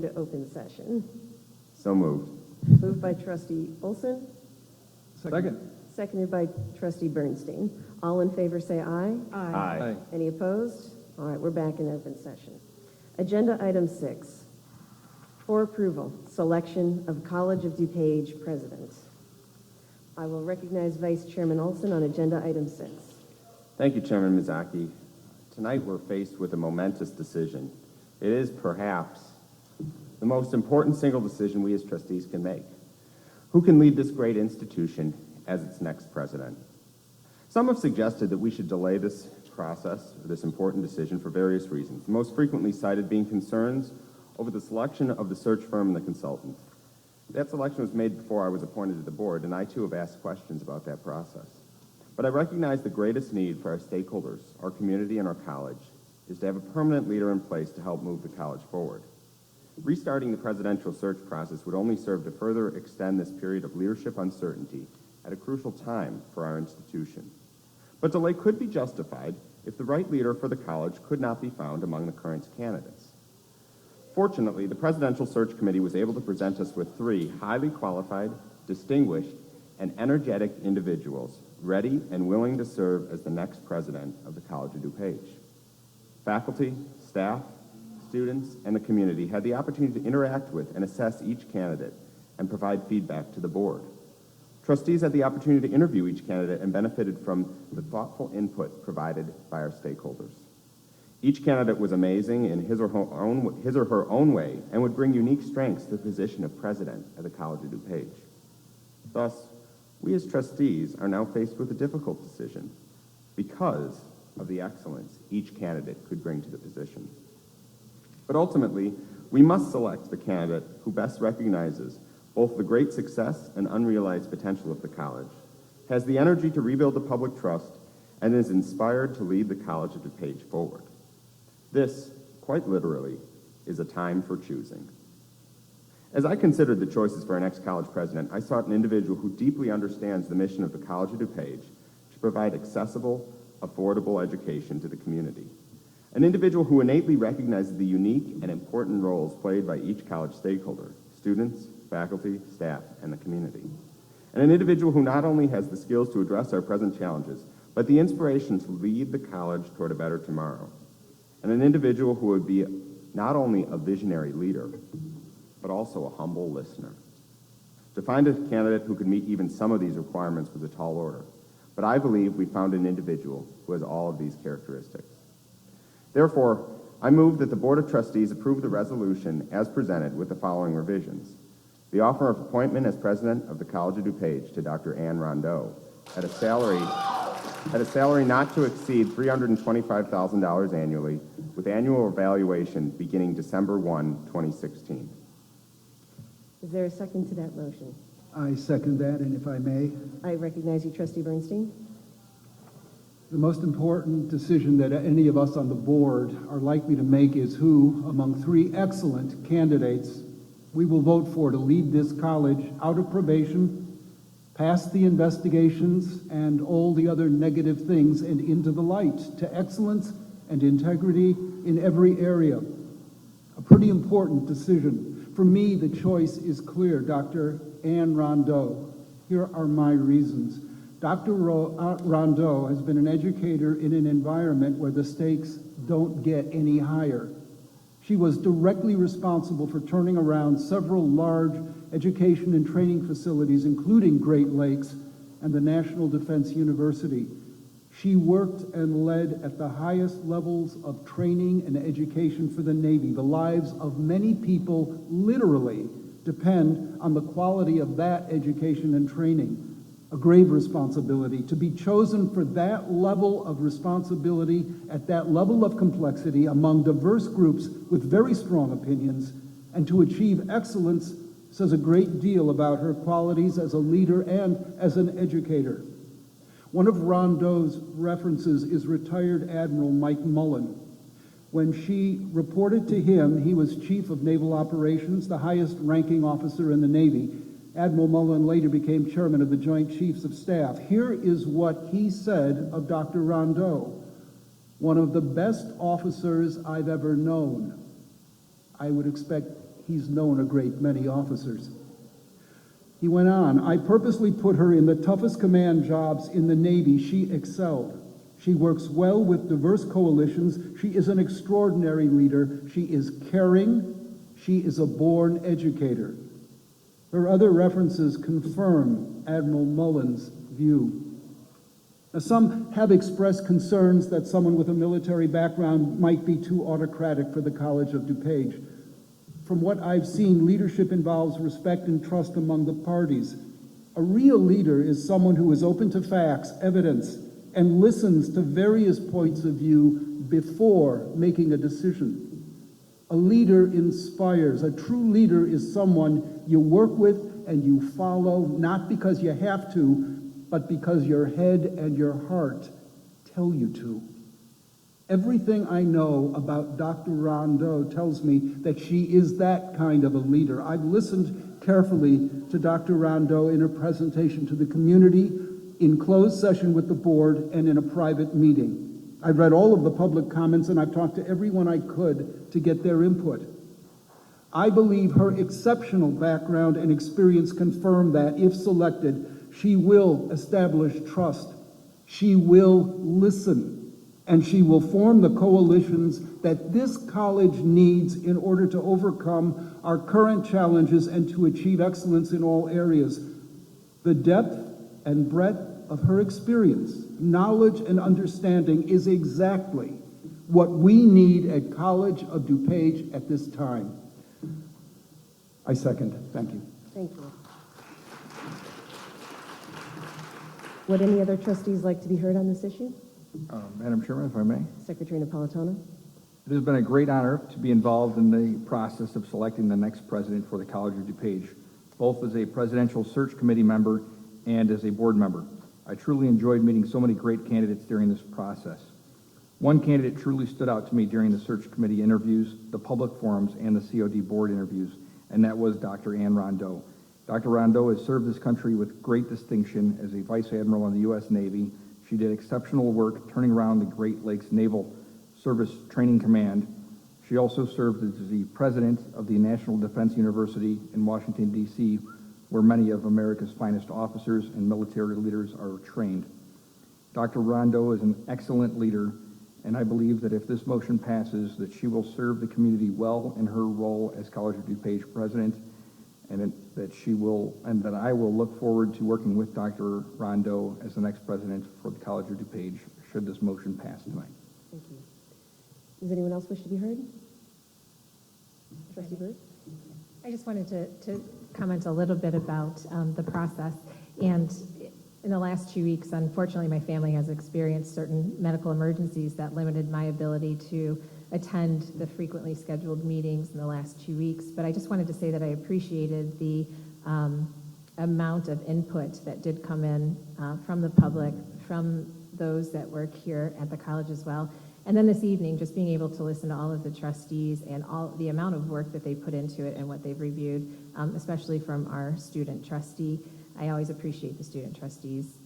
to open session. So moved. Moved by trustee Olson, Second. seconded by trustee Bernstein. All in favor say aye. Aye. Any opposed? All right, we're back in open session. Agenda item 6, for approval, selection of College of DuPage president. I will recognize Vice Chairman Olson on agenda item 6. Thank you, Chairman Mizaki. Tonight we're faced with a momentous decision. It is perhaps the most important single decision we as trustees can make. Who can lead this great institution as its next president? Some have suggested that we should delay this process, or this important decision, for various reasons, the most frequently cited being concerns over the selection of the search firm and the consultant. That selection was made before I was appointed to the board, and I too have asked questions about that process. But I recognize the greatest need for our stakeholders, our community, and our college is to have a permanent leader in place to help move the college forward. Restarting the presidential search process would only serve to further extend this period of leadership uncertainty at a crucial time for our institution. But delay could be justified if the right leader for the college could not be found among the current candidates. Fortunately, the Presidential Search Committee was able to present us with 3 highly qualified, distinguished, and energetic individuals ready and willing to serve as the next president of the College of DuPage. Faculty, staff, students, and the community had the opportunity to interact with and assess each candidate and provide feedback to the board. Trustees had the opportunity to interview each candidate and benefited from the thoughtful input provided by our stakeholders. Each candidate was amazing in his or her own way and would bring unique strengths to the position of president at the College of DuPage. Thus, we as trustees are now faced with a difficult decision because of the excellence each candidate could bring to the position. But ultimately, we must select the candidate who best recognizes both the great success and unrealized potential of the college, has the energy to rebuild the public trust, and is inspired to lead the College of DuPage forward. This, quite literally, is a time for choosing. As I considered the choices for our next college president, I sought an individual who deeply understands the mission of the College of DuPage to provide accessible, affordable education to the community. An individual who innately recognizes the unique and important roles played by each college stakeholder, students, faculty, staff, and the community. And an individual who not only has the skills to address our present challenges, but the inspiration to lead the college toward a better tomorrow. And an individual who would be not only a visionary leader, but also a humble listener. To find a candidate who could meet even some of these requirements was a tall order, but I believe we found an individual who has all of these characteristics. Therefore, I move that the Board of Trustees approve the resolution as presented with the following revisions. The offer of appointment as president of the College of DuPage to Dr. Ann Rondeau at a salary not to exceed $325,000 annually, with annual evaluation beginning December 1, 2016. Is there a second to that motion? I second that, and if I may, I recognize you, trustee Bernstein. the most important decision that any of us on the board are likely to make is who, among 3 excellent candidates, we will vote for to lead this college out of probation, past the investigations and all the other negative things, and into the light, to excellence and integrity in every area. A pretty important decision. For me, the choice is clear, Dr. Ann Rondeau. Here are my reasons. Dr. Rondeau has been an educator in an environment where the stakes don't get any higher. She was directly responsible for turning around several large education and training facilities, including Great Lakes and the National Defense University. She worked and led at the highest levels of training and education for the Navy. The lives of many people literally depend on the quality of that education and training. A grave responsibility to be chosen for that level of responsibility at that level of complexity among diverse groups with very strong opinions, and to achieve excellence says a great deal about her qualities as a leader and as an educator. One of Rondeau's references is retired Admiral Mike Mullen. When she reported to him, he was Chief of Naval Operations, the highest ranking officer in the Navy. Admiral Mullen later became chairman of the Joint Chiefs of Staff. Here is what he said of Dr. Rondeau: one of the best officers I've ever known. I would expect he's known a great many officers. He went on, I purposely put her in the toughest command jobs in the Navy. She excelled. She works well with diverse coalitions. She is an extraordinary leader. She is caring. She is a born educator. Her other references confirm Admiral Mullen's view. Now, some have expressed concerns that someone with a military background might be too autocratic for the College of DuPage. From what I've seen, leadership involves respect and trust among the parties. A real leader is someone who is open to facts, evidence, and listens to various points of view before making a decision. A leader inspires. A true leader is someone you work with and you follow, not because you have to, but because your head and your heart tell you to. Everything I know about Dr. Rondeau tells me that she is that kind of a leader. I've listened carefully to Dr. Rondeau in her presentation to the community, in closed session with the board, and in a private meeting. I've read all of the public comments, and I've talked to everyone I could to get their input. I believe her exceptional background and experience confirm that, if selected, she will establish trust. She will listen. And she will form the coalitions that this college needs in order to overcome our current challenges and to achieve excellence in all areas. The depth and breadth of her experience, knowledge, and understanding is exactly what we need at College of DuPage at this time. I second. Thank you. Thank you. Would any other trustees like to be heard on this issue? Madam Chairman, if I may. Secretary Napolitano? It has been a great honor to be involved in the process of selecting the next president for the College of DuPage, both as a presidential search committee member and as a board member. I truly enjoyed meeting so many great candidates during this process. One candidate truly stood out to me during the search committee interviews, the public forums, and the COD board interviews, and that was Dr. Anne Rondeau. Dr. Rondeau has served this country with great distinction as a Vice Admiral in the U.S. Navy. She did exceptional work turning around the Great Lakes Naval Service Training Command. She also served as the president of the National Defense University in Washington, D.C., where many of America's finest officers and military leaders are trained. Dr. Rondeau is an excellent leader, and I believe that if this motion passes, that she will serve the community well in her role as College of DuPage president, and that I will look forward to working with Dr. Rondeau as the next president for the College of DuPage, should this motion pass tonight. Thank you. Does anyone else wish to be heard? Trustee Byrd? I just wanted to comment a little bit about the process. And in the last 2 weeks, unfortunately, my family has experienced certain medical emergencies that limited my ability to attend the frequently scheduled meetings in the last 2 weeks. But I just wanted to say that I appreciated the amount of input that did come in from the public, from those that work here at the college as well. And then this evening, just being able to listen to all of the trustees and all the amount of work that they put into it and what they've reviewed, especially from our student trustee. I always appreciate the student trustees'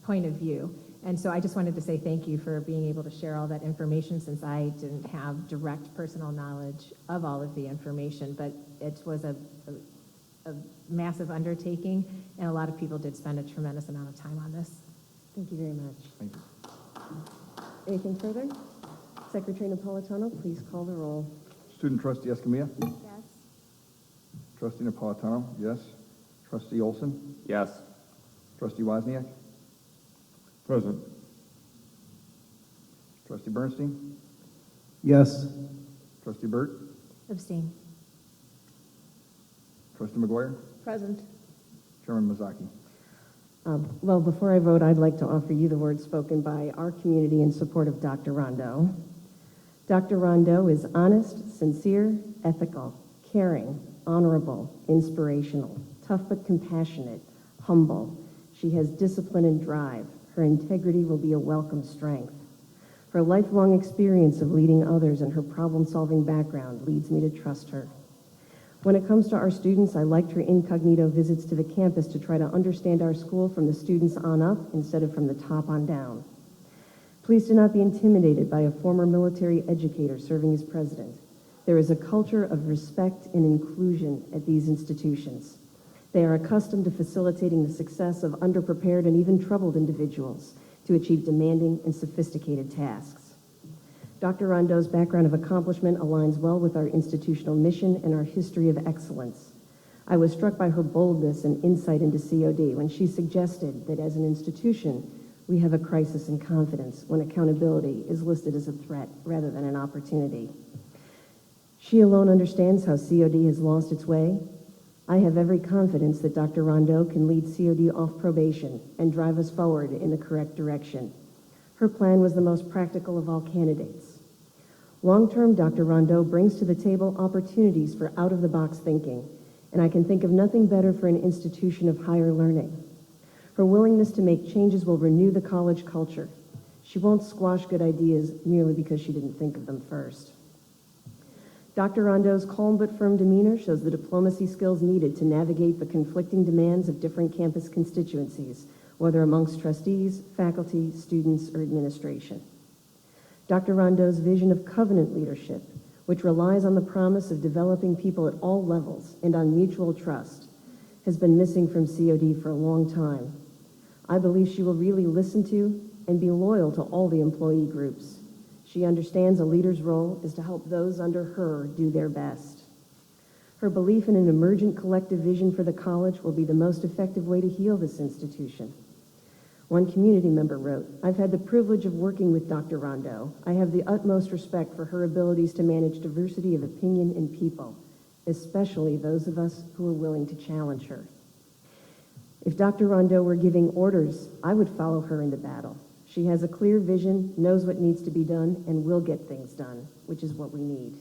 point of view. And so I just wanted to say thank you for being able to share all that information, since I didn't have direct personal knowledge of all of the information, but it was a massive undertaking, and a lot of people did spend a tremendous amount of time on this. Thank you very much. Thank you. Anything further? Secretary Napolitano, please call the roll. Student trustee Escamilla? Yes. Trustee Napolitano? Yes. Trustee Olson? Yes. Trustee Wozniak? Present. Trustee Bernstein? Yes. Trustee Burt? Abstain. Trustee McGuire? Present. Chairman Mazzocchi? Well, before I vote, I'd like to offer you the words spoken by our community in support of Dr. Rondeau. Dr. Rondeau is honest, sincere, ethical, caring, honorable, inspirational, tough but compassionate, humble. She has discipline and drive. Her integrity will be a welcome strength. Her lifelong experience of leading others and her problem-solving background leads me to trust her. When it comes to our students, I liked her incognito visits to the campus to try to understand our school from the students on up instead of from the top on down. Please do not be intimidated by a former military educator serving as president. There is a culture of respect and inclusion at these institutions. They are accustomed to facilitating the success of underprepared and even troubled individuals to achieve demanding and sophisticated tasks. Dr. Rondeau's background of accomplishment aligns well with our institutional mission and our history of excellence. I was struck by her boldness and insight into COD when she suggested that as an institution, we have a crisis in confidence when accountability is listed as a threat rather than an opportunity. She alone understands how COD has lost its way. I have every confidence that Dr. Rondeau can lead COD off probation and drive us forward in the correct direction. Her plan was the most practical of all candidates. Long-term, Dr. Rondeau brings to the table opportunities for out-of-the-box thinking, and I can think of nothing better for an institution of higher learning. Her willingness to make changes will renew the college culture. She won't squash good ideas merely because she didn't think of them first. Dr. Rondeau's calm but firm demeanor shows the diplomacy skills needed to navigate the conflicting demands of different campus constituencies, whether amongst trustees, faculty, students, or administration. Dr. Rondeau's vision of covenant leadership, which relies on the promise of developing people at all levels and on mutual trust, has been missing from COD for a long time. I believe she will really listen to and be loyal to all the employee groups. She understands a leader's role is to help those under her do their best. Her belief in an emergent collective vision for the college will be the most effective way to heal this institution. One community member wrote, "I've had the privilege of working with Dr. Rondeau. I have the utmost respect for her abilities to manage diversity of opinion and people, especially those of us who are willing to challenge her." If Dr. Rondeau were giving orders, I would follow her into battle. She has a clear vision, knows what needs to be done, and will get things done, which is what we need.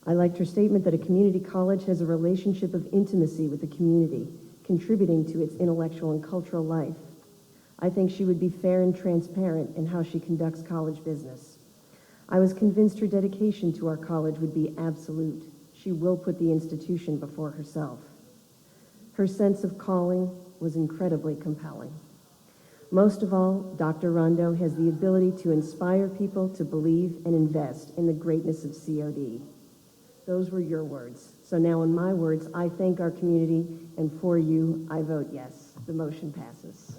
I liked her statement that a community college has a relationship of intimacy with the community, contributing to its intellectual and cultural life. I think she would be fair and transparent in how she conducts college business. I was convinced her dedication to our college would be absolute. She will put the institution before herself. Her sense of calling was incredibly compelling. Most of all, Dr. Rondeau has the ability to inspire people to believe and invest in the greatness of COD. Those were your words. So now in my words, I thank our community, and for you, I vote yes. The motion passes.